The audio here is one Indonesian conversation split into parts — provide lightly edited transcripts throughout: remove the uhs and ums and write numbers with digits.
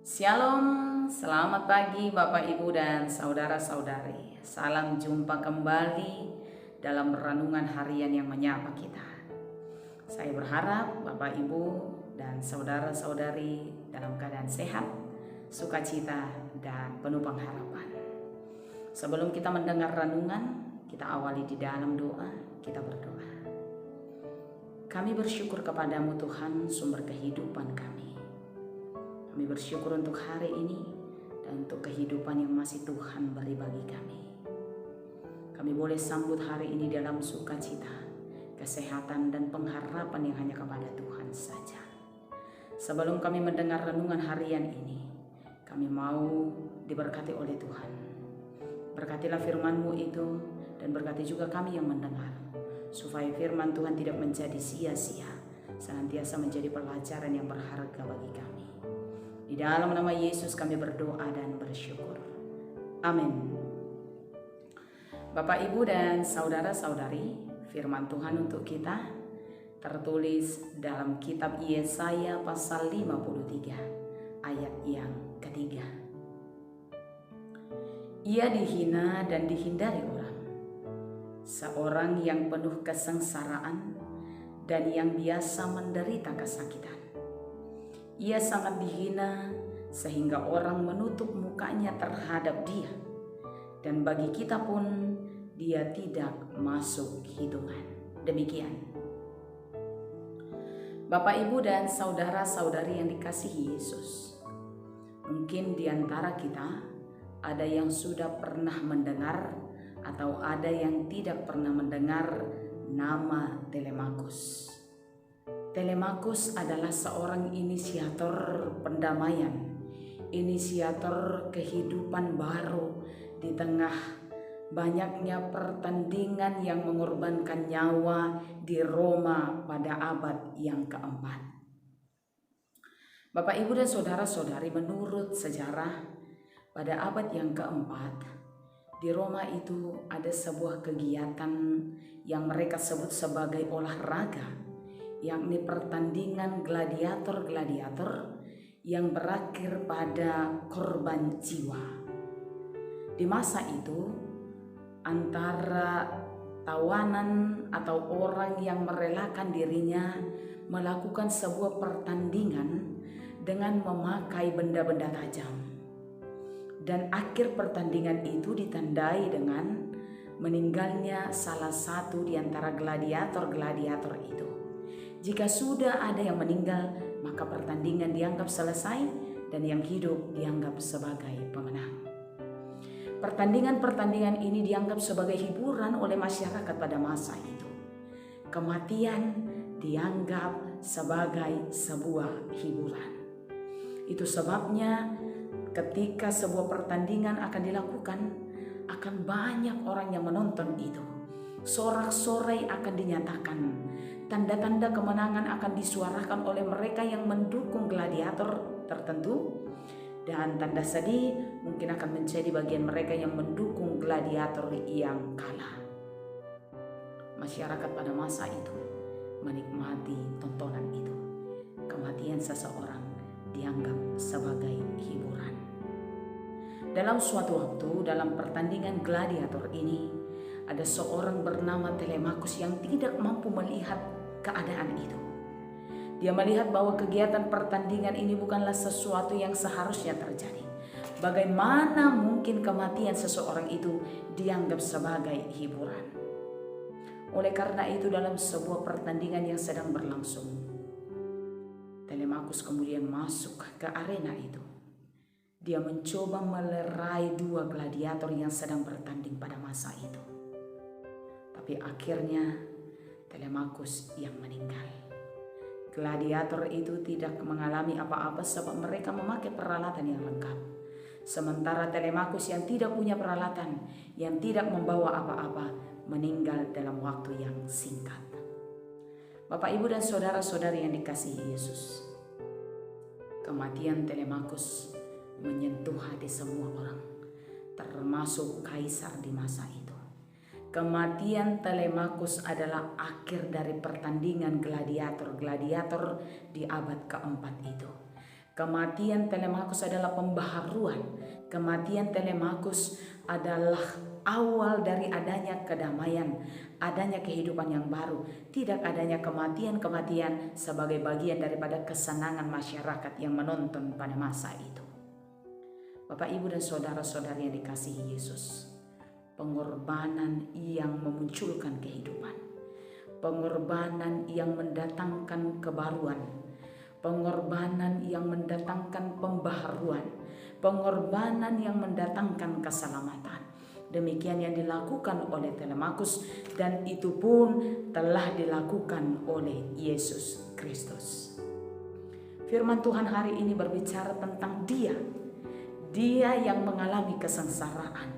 Shalom, selamat pagi Bapak Ibu dan saudara-saudari. Salam jumpa kembali dalam renungan harian yang menyapa kita. Saya berharap Bapak Ibu dan saudara-saudari dalam keadaan sehat, sukacita, dan penuh pengharapan. Sebelum kita mendengar renungan, kita awali di dalam doa, kita berdoa. Kami bersyukur kepadamu Tuhan, sumber kehidupan kami. Kami bersyukur untuk hari ini dan untuk kehidupan yang masih Tuhan beri bagi kami. Kami boleh sambut hari ini dalam sukacita, kesehatan dan pengharapan yang hanya kepada Tuhan saja. Sebelum kami mendengar renungan harian ini, kami mau diberkati oleh Tuhan. Berkatilah firman-Mu itu dan berkati juga kami yang mendengar, supaya firman Tuhan tidak menjadi sia-sia, senantiasa menjadi pelajaran yang berharga bagi kami. Di dalam nama Yesus kami berdoa dan bersyukur. Amin. Bapak, Ibu, dan saudara-saudari, firman Tuhan untuk kita tertulis dalam kitab Yesaya pasal 53 ayat yang ketiga. Ia dihina dan dihindari orang, seorang yang penuh kesengsaraan dan yang biasa menderita kesakitan. Ia sangat dihina sehingga orang menutup mukanya terhadap dia, dan bagi kita pun dia tidak masuk hitungan. Demikian. Bapak, Ibu, dan saudara-saudari yang dikasihi Yesus, mungkin di antara kita ada yang sudah pernah mendengar atau ada yang tidak pernah mendengar nama Telemakus. Telemakus adalah seorang inisiator pendamaian, inisiator kehidupan baru di tengah banyaknya pertandingan yang mengorbankan nyawa di Roma pada abad yang keempat. Bapak, Ibu, dan saudara-saudari, menurut sejarah pada abad yang keempat di Roma itu ada sebuah kegiatan yang mereka sebut sebagai olahraga, yakni pertandingan gladiator-gladiator yang berakhir pada korban jiwa. Di masa itu, antara tawanan atau orang yang merelakan dirinya melakukan sebuah pertandingan dengan memakai benda-benda tajam. Dan akhir pertandingan itu ditandai dengan meninggalnya salah satu di antara gladiator-gladiator itu. Jika sudah ada yang meninggal, maka pertandingan dianggap selesai dan yang hidup dianggap sebagai pemenang. Pertandingan-pertandingan ini dianggap sebagai hiburan oleh masyarakat pada masa itu. Kematian dianggap sebagai sebuah hiburan. Itu sebabnya ketika sebuah pertandingan akan dilakukan, akan banyak orang yang menonton itu. Sorak-sorai akan dinyatakan, tanda-tanda kemenangan akan disuarakan oleh mereka yang mendukung gladiator tertentu, dan tanda sedih mungkin akan menjadi bagian mereka yang mendukung gladiator yang kalah. Masyarakat pada masa itu menikmati tontonan itu. Kematian seseorang dianggap sebagai hiburan. Dalam suatu waktu, dalam pertandingan gladiator ini, ada seorang bernama Telemakus yang tidak mampu melihat keadaan itu. Dia melihat bahwa kegiatan pertandingan ini bukanlah sesuatu yang seharusnya terjadi. Bagaimana mungkin kematian seseorang itu dianggap sebagai hiburan? Oleh karena itu, dalam sebuah pertandingan yang sedang berlangsung, Telemakus kemudian masuk ke arena itu. Dia mencoba melerai dua gladiator yang sedang bertanding pada masa itu. Tapi akhirnya Telemakus yang meninggal. Gladiator itu tidak mengalami apa-apa sebab mereka memakai peralatan yang lengkap. Sementara Telemakus yang tidak punya peralatan, yang tidak membawa apa-apa, meninggal dalam waktu yang singkat. Bapak, Ibu, dan saudara-saudari yang dikasihi Yesus, kematian Telemakus menyentuh hati semua orang, termasuk kaisar di masa itu. Kematian Telemakus adalah akhir dari pertandingan gladiator-gladiator di abad keempat itu. Kematian Telemakus adalah pembaharuan. Kematian Telemakus adalah awal dari adanya kedamaian, adanya kehidupan yang baru. Tidak adanya kematian-kematian sebagai bagian daripada kesenangan masyarakat yang menonton pada masa itu. Bapak, Ibu, dan saudara-saudari yang dikasihi Yesus, pengorbanan yang memunculkan kehidupan, pengorbanan yang mendatangkan kebaruan, pengorbanan yang mendatangkan pembaharuan, pengorbanan yang mendatangkan keselamatan. Demikian yang dilakukan oleh Telemakus, dan itu pun telah dilakukan oleh Yesus Kristus. Firman Tuhan hari ini berbicara tentang Dia yang mengalami kesengsaraan,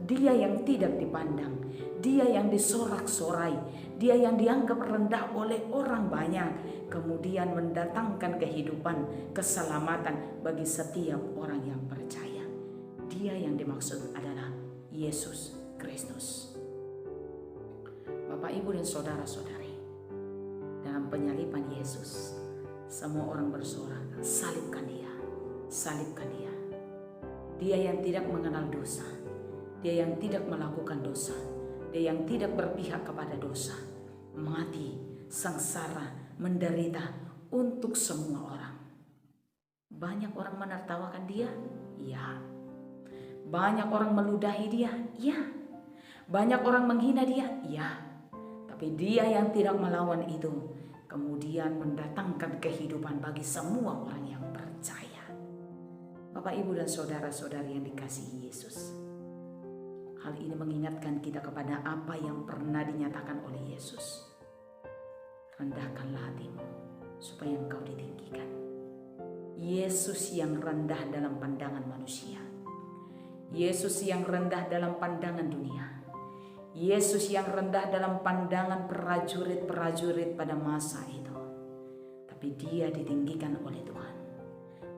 Dia yang tidak dipandang, Dia yang disorak-sorai, Dia yang dianggap rendah oleh orang banyak, kemudian mendatangkan kehidupan, keselamatan bagi setiap orang yang percaya. Dia yang dimaksud adalah Yesus Kristus. Bapak, Ibu, dan saudara-saudari, dalam penyaliban Yesus, semua orang bersorak, salibkan Dia, salibkan Dia. Dia yang tidak mengenal dosa, Dia yang tidak melakukan dosa, Dia yang tidak berpihak kepada dosa, mati, sengsara, menderita untuk semua orang. Banyak orang menertawakan Dia, ya. Banyak orang meludahi Dia, ya. Banyak orang menghina Dia, ya. Tapi Dia yang tidak melawan itu, kemudian mendatangkan kehidupan bagi semua orang yang percaya. Bapak, Ibu, dan saudara-saudari yang dikasihi Yesus, hal ini mengingatkan kita kepada apa yang pernah dinyatakan oleh Yesus. Rendahkanlah hatimu supaya engkau ditinggikan. Yesus yang rendah dalam pandangan manusia, Yesus yang rendah dalam pandangan dunia, Yesus yang rendah dalam pandangan prajurit-prajurit pada masa itu, tapi Dia ditinggikan oleh Tuhan.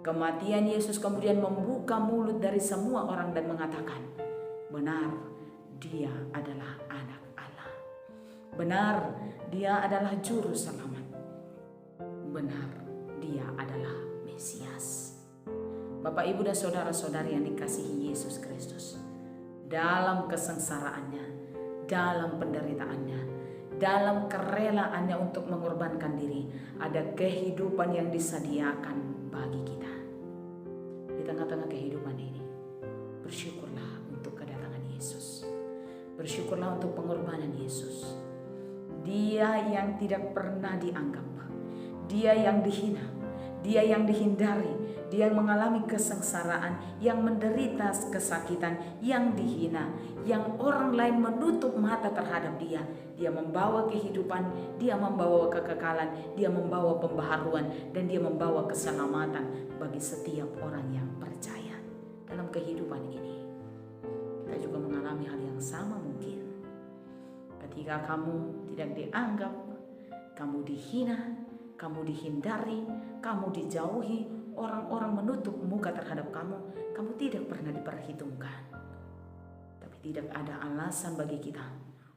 Kematian Yesus kemudian membuka mulut dari semua orang dan mengatakan, benar, Dia adalah Anak Allah. Benar, Dia adalah Juru Selamat. Benar, Dia adalah Mesias. Bapak, Ibu, dan saudara-saudari yang dikasihi Yesus Kristus, dalam kesengsaraannya, dalam penderitaannya, dalam kerelaannya untuk mengorbankan diri, ada kehidupan yang disediakan bagi kita. Di tengah-tengah kehidupan ini, bersyukurlah untuk kedatangan Yesus. Bersyukurlah untuk pengorbanan Yesus. Dia yang tidak pernah dianggap, Dia yang dihina, Dia yang dihindari, Dia yang mengalami kesengsaraan, yang menderita kesakitan, yang dihina, yang orang lain menutup mata terhadap Dia. Dia membawa kehidupan, Dia membawa kekekalan, Dia membawa pembaharuan, dan Dia membawa keselamatan bagi setiap orang yang percaya. Dalam kehidupan ini, kita juga mengalami hal yang sama mungkin. Ketika kamu tidak dianggap, kamu dihina, kamu dihindari, kamu dijauhi, orang-orang menutup muka terhadap kamu, kamu tidak pernah diperhitungkan. Tapi tidak ada alasan bagi kita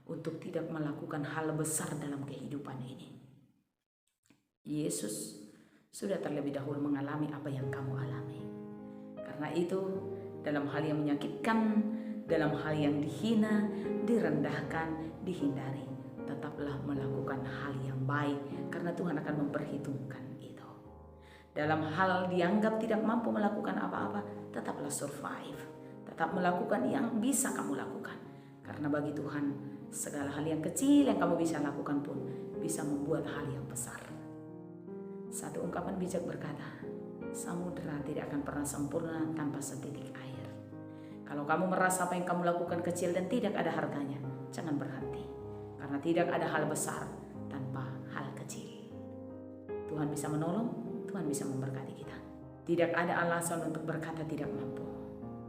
untuk tidak melakukan hal besar dalam kehidupan ini. Yesus sudah terlebih dahulu mengalami apa yang kamu alami. Karena itu, dalam hal yang menyakitkan, dalam hal yang dihina, direndahkan, dihindari, tetaplah melakukan hal yang baik, karena Tuhan akan memperhitungkan itu. Dalam hal dianggap tidak mampu melakukan apa-apa, tetaplah survive, tetap melakukan yang bisa kamu lakukan, karena bagi Tuhan segala hal yang kecil yang kamu bisa lakukan pun bisa membuat hal yang besar. Satu ungkapan bijak berkata, samudera tidak akan pernah sempurna tanpa setitik air. Kalau kamu merasa apa yang kamu lakukan kecil dan tidak ada harganya, jangan berhenti. Karena tidak ada hal besar tanpa hal kecil. Tuhan bisa menolong, Tuhan bisa memberkati kita. Tidak ada alasan untuk berkata tidak mampu.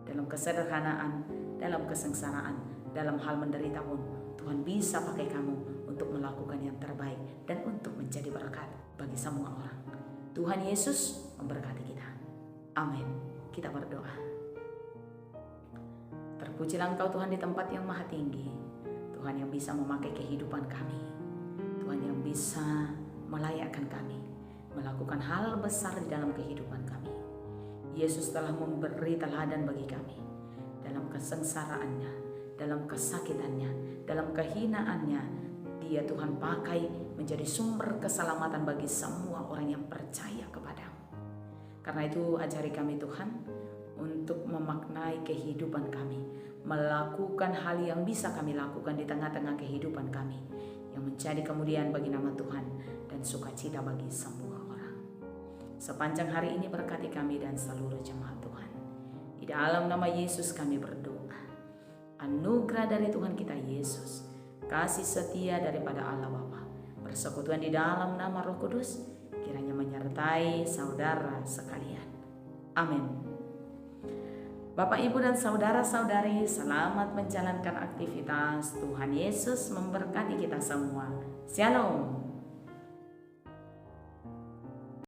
Dalam kesederhanaan, dalam kesengsaraan, dalam hal menderita pun, Tuhan bisa pakai kamu untuk melakukan yang terbaik dan untuk menjadi berkat bagi semua orang. Tuhan Yesus memberkati kita. Amin. Kita berdoa. Terpujilah Engkau Tuhan di tempat yang maha tinggi. Tuhan yang bisa memakai kehidupan kami. Tuhan yang bisa melayakkan kami melakukan hal besar di dalam kehidupan kami. Yesus telah memberi teladan bagi kami dalam kesengsaraannya, dalam kesakitannya, dalam kehinaannya. Dia Tuhan pakai menjadi sumber keselamatan bagi semua orang yang percaya kepadamu. Karena itu ajari kami Tuhan untuk memaknai kehidupan kami, melakukan hal yang bisa kami lakukan di tengah-tengah kehidupan kami, yang menjadi kemuliaan bagi nama Tuhan dan sukacita bagi semua orang. Sepanjang hari ini berkati kami dan seluruh jemaat Tuhan. Di dalam nama Yesus kami berdoa. Anugerah dari Tuhan kita Yesus, kasih setia daripada Allah Bapa, persekutuan di dalam nama Roh Kudus, kiranya menyertai saudara sekalian. Amin. Bapak, Ibu, dan saudara-saudari, selamat menjalankan aktivitas. Tuhan Yesus memberkati kita semua. Shalom.